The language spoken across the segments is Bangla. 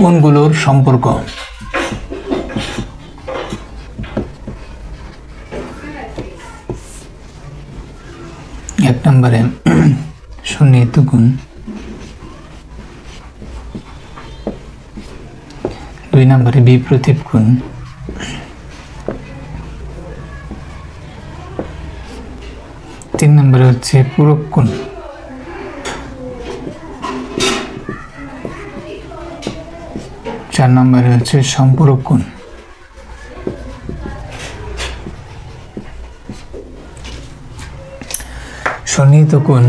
কোণগুলোর সম্পর্ক। এক নম্বরে সন্নিহিত কোণ, দুই নম্বরে বিপ্রতীপ কোণ, তিন নম্বরে হচ্ছে পূরক কোণ, চার নম্বরে হচ্ছে সম্পূরক কোণ। সন্নিহিত কোণ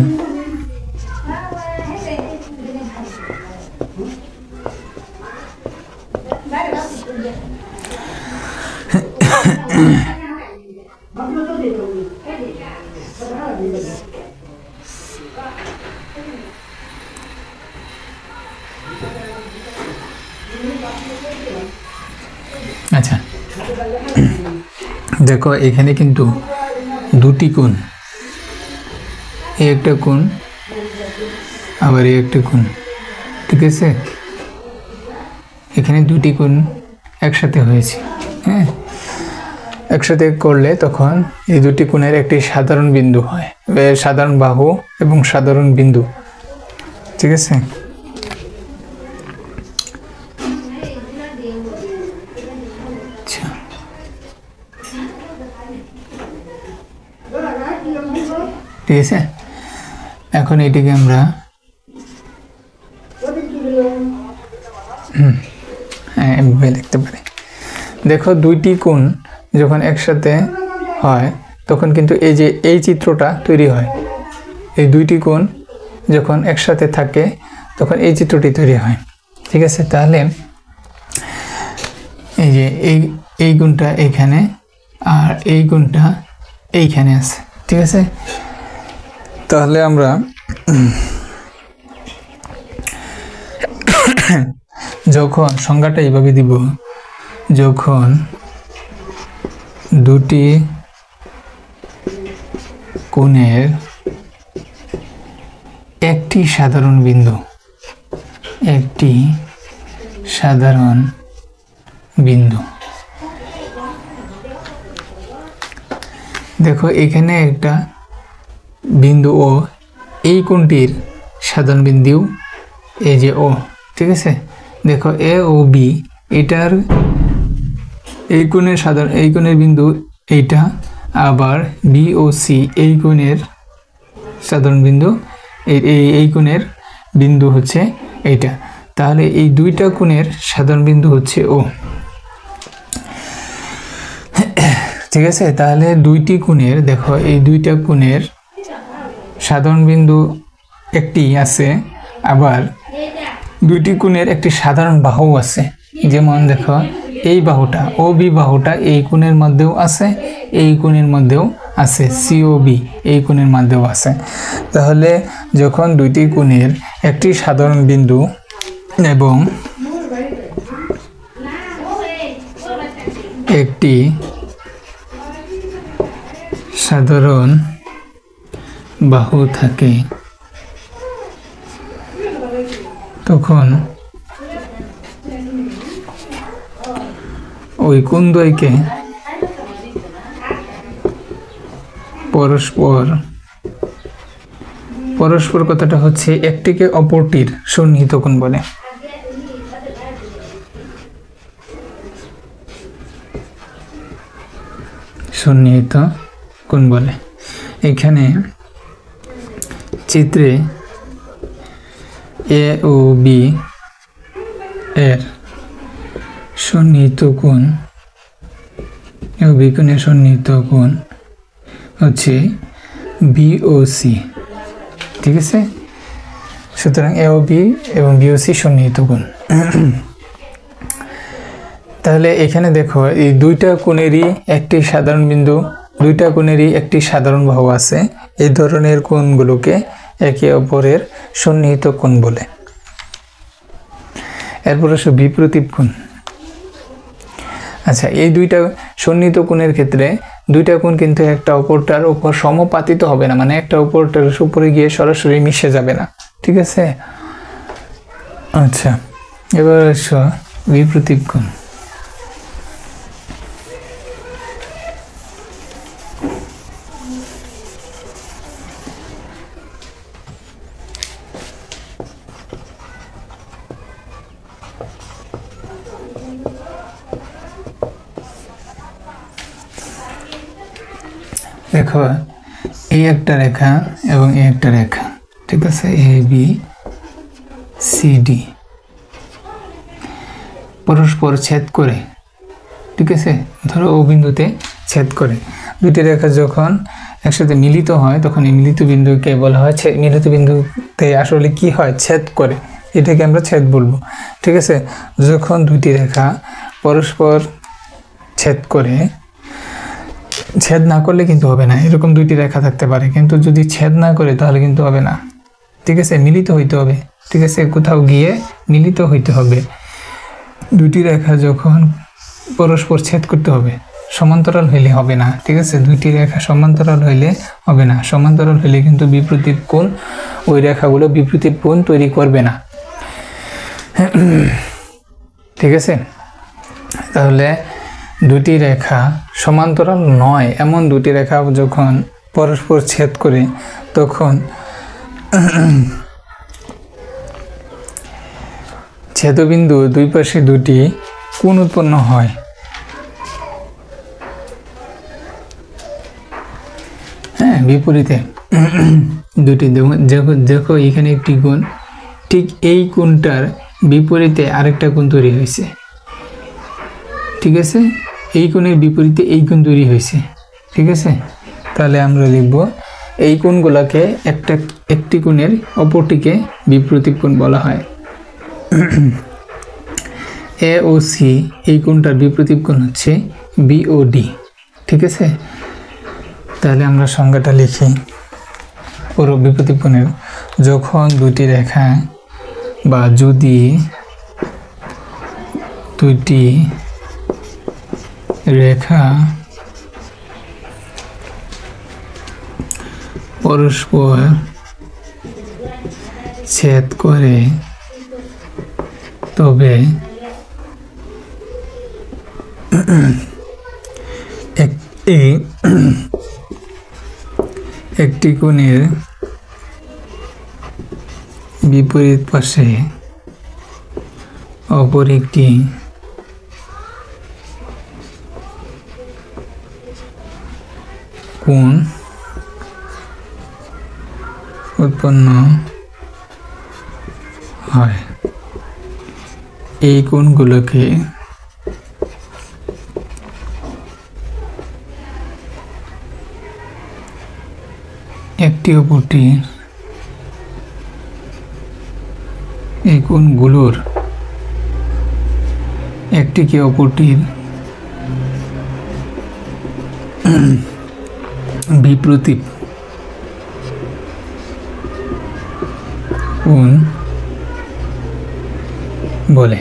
আচ্ছা দেখো এখানে কিন্তু দুটি কোণ, এই একটা কোণ আবার এই একটা কোণ, ঠিক আছে? এখানে দুটি কোণ একসাথে হয়েছে, হ্যাঁ, একসাথে করলে তখন এই দুটি কোণের একটি সাধারণ বিন্দু হয়, সাধারণ বাহু এবং সাধারণ বিন্দু, ঠিক আছে? ঠিক আছে, এখন এটিকে আমরা এভাবে লিখতে পারি। দেখো দুইটি কোণ যখন একসাথে হয় তখন কিন্তু এই যে এই চিত্রটা তৈরি হয়। এই দুইটি কোণ যখন একসাথে থাকে তখন এই চিত্রটি তৈরি হয়, ঠিক আছে? তাহলে এই যে এই কোণটা এইখানে আর এই কোণটা এইখানে আছে, ঠিক আছে? তাহলে আমরা যখন সংজ্ঞাটা এইভাবে দিব, যখন দুটি কোণের একটি সাধারণ বিন্দু, একটি সাধারণ বিন্দু, দেখো এখানে একটা বিন্দু ও, এই কোণটির সাধারণ বিন্দু এই যে ও, ঠিক আছে? দেখো এ ও বি, এটার এই কোণের সাধারণ, এই কোণের বিন্দু এইটা, আবার বি ও সি এই কোণের সাধারণ বিন্দু, এই কোণের বিন্দু হচ্ছে এইটা। তাহলে এই দুইটা কোণের সাধারণ বিন্দু হচ্ছে ও, ঠিক আছে? তাহলে দুইটি কোণের, দেখো এই দুইটা কোণের সাধারণ বিন্দু একটি আছে, আবার দুইটি কোণের একটি সাধারণ বাহু আছে। যেমন দেখো এই বাহুটা ও বি বাহুটা এই কোণের মধ্যেও আছে, এই কোণের মধ্যেও আছে, সি ও বি এই কোণের মধ্যেও আছে। তাহলে যখন দুইটি কোণের একটি সাধারণ বিন্দু এবং একটি সাধারণ বাহু থাকে তখন ওই কোণদ্বয়কে পরস্পর কথাটা হচ্ছে একটিকে অপরটির সন্নিহিত কোণ বলে। সন্নিহিত কোণ বলে। এখানে চিত্রে এ ও বি এর সন্নিহিত কোণ, এ ও বি কোণের সন্নিহিত কোণ হচ্ছে বি ও সি, ঠিক আছে? সুতরাং এ ও বি এবং বি ও সি সন্নিহিত কোণ। তাহলে এখানে দেখো এই দুইটা কোণেরই একটি সাধারণ বিন্দু, দুইটা কোণেরই একটি সাধারণ বাহু আছে, এই ধরনের কোণগুলোকে একে অপরের সন্নিহিত কোণ বলে। এরপর আসো বিপ্রতীপ কোণ। আচ্ছা, এই দুইটা সন্নিহিত কোণের ক্ষেত্রে দুইটা কোণ কিন্তু একটা অপরটার উপর সমানুপাতিত হবে না, মানে একটা অপরটার উপরে গিয়ে সরাসরি মিশে যাবে না, ঠিক আছে? আচ্ছা, এবার আসো বিপ্রতীপ কোণ। দেখো এই একটা রেখা এবং এই একটা রেখা, ঠিক আছে, এ বি সি ডি পরস্পর ছেদ করে, ঠিক আছে, ধরো ও বিন্দুতে ছেদ করে। দুটি রেখা যখন একসাথে মিলিত হয় তখন এই মিলিত বিন্দুকে বলা হয় মিলিত বিন্দুতে আসলে কি হয়, ছেদ করে, এটাকে আমরা ছেদ বলবো, ঠিক আছে। যখন দুটি রেখা পরস্পর ছেদ করে, ছেদ না করলে কিন্তু হবে না, এরকম দুইটি রেখা থাকতে পারে, কিন্তু যদি ছেদ না করে তাহলে কিন্তু হবে না, ঠিক আছে, মিলিত হইতে হবে, ঠিক আছে, কোথাও গিয়ে মিলিত হইতে হবে। দুটি রেখা যখন পরস্পর ছেদ করতে হবে, সমান্তরাল হইলে হবে না, ঠিক আছে, দুইটি রেখা সমান্তরাল হইলে হবে না, সমান্তরাল হইলে কিন্তু বিপ্রতীপ কোণ, ওই রেখাগুলো বিপ্রতীপ কোণ তৈরি করবে না, ঠিক আছে। তাহলে দুটি রেখা সমান্তরাল নয় এমন দুটি রেখা যখন পরস্পর ছেদ করে তখন ছেদবিন্দু দুই পাশে দুটি কোণ উৎপন্ন হয়। হ্যাঁ, বিপরীতে দুটি, দেখো এখানে একটি কোণ, ঠিক এই কোণটার বিপরীতে আরেকটা কোণ তৈরি হয়েছে, ঠিক আছে, এই কোণের বিপরীতে এই কোণ তৈরি হয়েছে, ঠিক আছে। তাহলে আমরা লিখব এই কোণগুলোকে একটি কোণের অপরটিকে বিপ্রতীপ কোণ বলা হয়। এ ও সি, এই কোণটার বিপ্রতীপ কোণ হচ্ছে বি ও ডি, ঠিক আছে। তাহলে আমরা সংজ্ঞাটা লিখি পুরো বিপ্রতীপ কোণের। যখন দুটি রেখা বা যদি দুটি রেখা পরস্পর ছেদ করে তবে একটি কোণের বিপরীত পাশে অপর একটি কোণ উৎপন্ন হয়। এই কোণগুলোকে একটি অপরটির, এই কোণগুলোর একটিকে অপরটির বিপ্রতীপ কোণ বলে।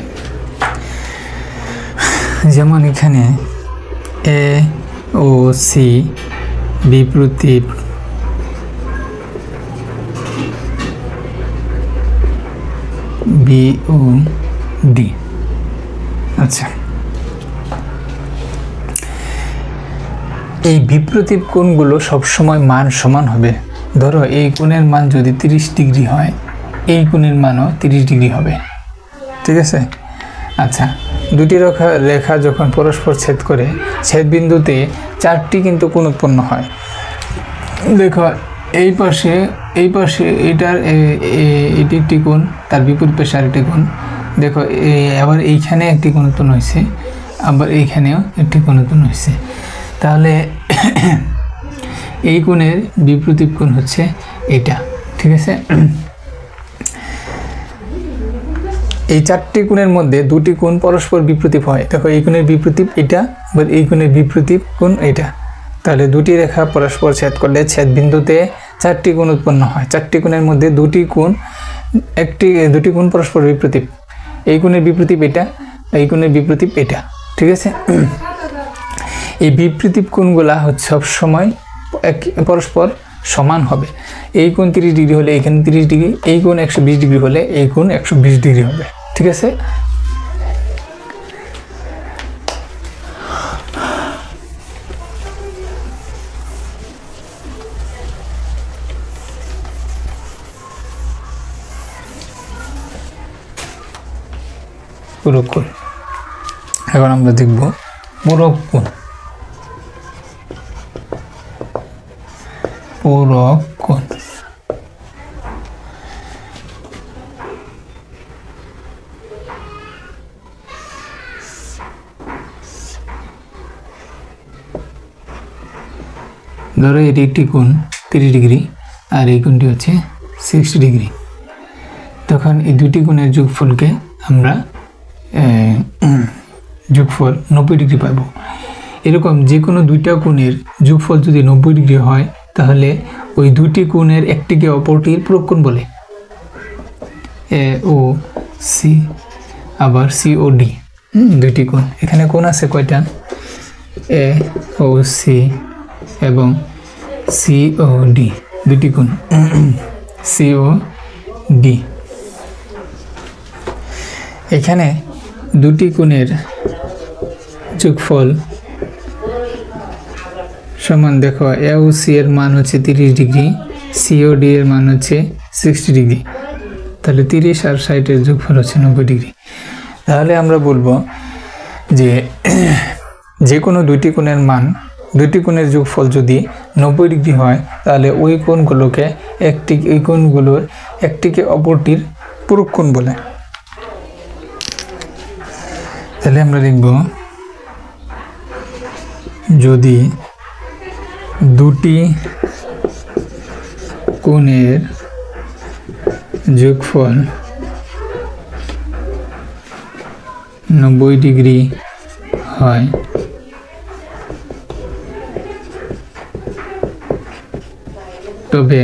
যেমন এখানে এ ও সি বিপ্রতীপ বি ও ডি। আচ্ছা, এই বিপ্রতীপ কোণগুলো সবসময় মান সমান হবে। ধরো এই কোণের মান যদি 30 ডিগ্রি হয়, এই কোণের মানও 30 ডিগ্রি হবে, ঠিক আছে। আচ্ছা, দুটি রেখা যখন পরস্পর ছেদ করে, ছেদ বিন্দুতে 4টি কিন্তু কোণ উৎপন্ন হয়। দেখো এই পাশে এটার এটি একটি কোণ, তার বিপরীত পাশে আরেকটি কোণ। দেখো আবার এইখানে একটি কোণ উৎপন্ন হয়েছে, আবার এইখানেও একটি কোণ উৎপন্ন হয়েছে। তাহলে এই কোণের বিপ্রতীপ কোণ হচ্ছে এটা, ঠিক আছে। এই 4টি কোণের মধ্যে দুটি কোণ পরস্পর বিপ্রতীপ হয়। দেখো এই কোণের বিপ্রতীপ এটা, বা এই কোণের বিপ্রতীপ কোণ এটা। তাহলে দুটি রেখা পরস্পর ছেদ করলে ছেদ বিন্দুতে 4টি কোণ উৎপন্ন হয়। 4টি কোণের মধ্যে দুটি কোণ পরস্পর বিপ্রতীপ। এই কোণের বিপ্রতীপ এটা, এই কোণের বিপ্রতীপ এটা, ঠিক আছে। এই বিপ্রতীপ কোণগুলা হচ্ছে সবসময় পরস্পর সমান হবে। এই কোণ 30 ডিগ্রি হলে এইখানে 30 ডিগ্রি, এই কোণ 120 ডিগ্রি হলে এই কোণ 120 ডিগ্রি হবে, ঠিক আছে। পূরক কোণ। এখন আমরা দেখব পূরক কোণ। পূরক কোণ ধরো এটি একটি কোণ 30 ডিগ্রি আর এই কোণটি হচ্ছে 60 ডিগ্রি। তখন এই দুটি কোণের যোগফলকে আমরা যোগফল 90 ডিগ্রি পাবো। এরকম যে কোনো দুইটা কোণের যোগফল যদি 90 ডিগ্রি হয় তাহলে ওই দুটি কোণের একটিকে অপরটির পূরক কোণ বলে। এ ও সি আবার সি ও ডি দুইটি কোণ। এখানে কোণ আছে কয়টা? এ ও সি এবং সি ও ডি দুটি কোণ সি ও ডি। এখানে দুটি কোণের যোগফল সমান। দেখো এ ও সি এর মান হচ্ছে 30 ডিগ্রি, সি ও ডি এর মান হচ্ছে 60 ডিগ্রি। তাহলে 30 আর 60 এর যোগফল হচ্ছে 90 ডিগ্রি। তাহলে আমরা বলবো যে কোনো দুইটি কোণের মান, দুইটি কোণের যোগফল যদি 90 ডিগ্রি হয় তাহলে ওই কোণগুলোকে ওই কোণগুলোর একটিকে অপরটির পূরক কোণ বলে। তাহলে আমরা লিখব যদি দুটি কোণের যোগফল 90 ডিগ্রি হয় তবে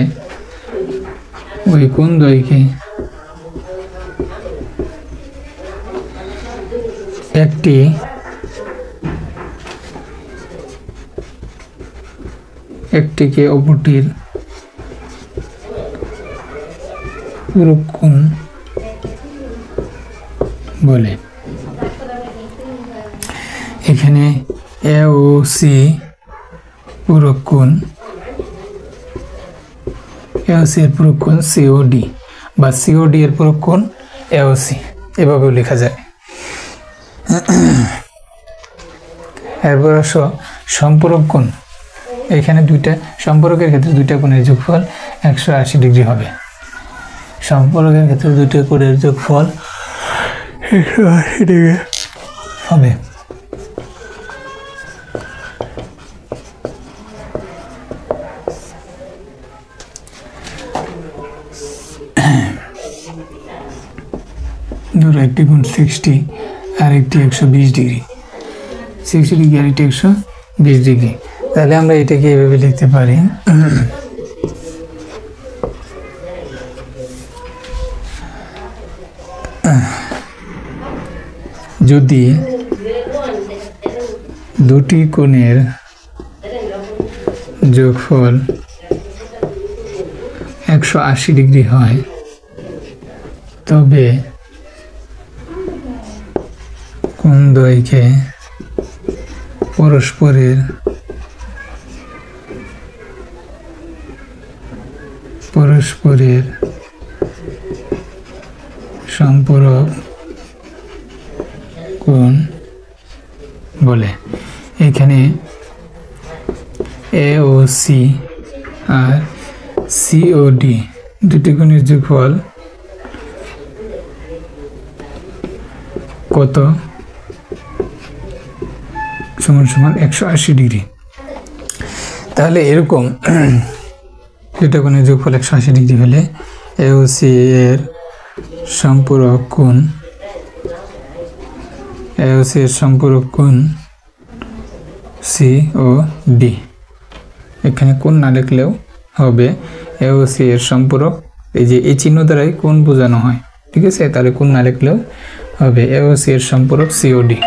ওই কোণ দ্বয়কে একটিকে অপরটির পূরক কোণ বলে। এখানে এ ও সি পূরক কোণ, এ ও সি এর পূরক কোণ সি ও ডি বা সি ও ডি এর পূরক কোণ এ ও সি, এভাবেও লেখা যায়। এরপর আসো সম্পূরক কোণ। এখানে দুইটা সম্পর্কের ক্ষেত্রে দুইটা কোণের যোগফল 180 ডিগ্রি হবে। সম্পর্কের ক্ষেত্রে দুইটা কোণের যোগফল 180 ডিগ্রি হবে। ধরো একটি কোণ 60 আর একটি 120 ডিগ্রি, 60 ডিগ্রি আর একটি 120 ডিগ্রি। তাহলে আমরা এটাকে এভাবে লিখতে পারি যদি দুটি কোণের যোগফল 180 ডিগ্রি হয় তবে কোণ দ্বয়কে পরস্পরের সম্পূরক কোণ বলে। এখানে এ ও সি আর সি ও ডি দুটি কোণের যোগফল কত? সমান 180 ডিগ্রি। তাহলে এরকম দুটো কোণের যোগফল 180 ডিগ্রি হলে এ ও সি এর সম্পূরক কোণ সি ও ডি। এখানে কোণ না লিখলেও হবে, এ ও সি এর সম্পূরক, এই যে এই চিহ্ন দ্বারাই কোণ বোঝানো হয়, ঠিক আছে? তাহলে কোণ না লিখলেও হবে এ ও সি এর সম্পূরক সি ও ডি।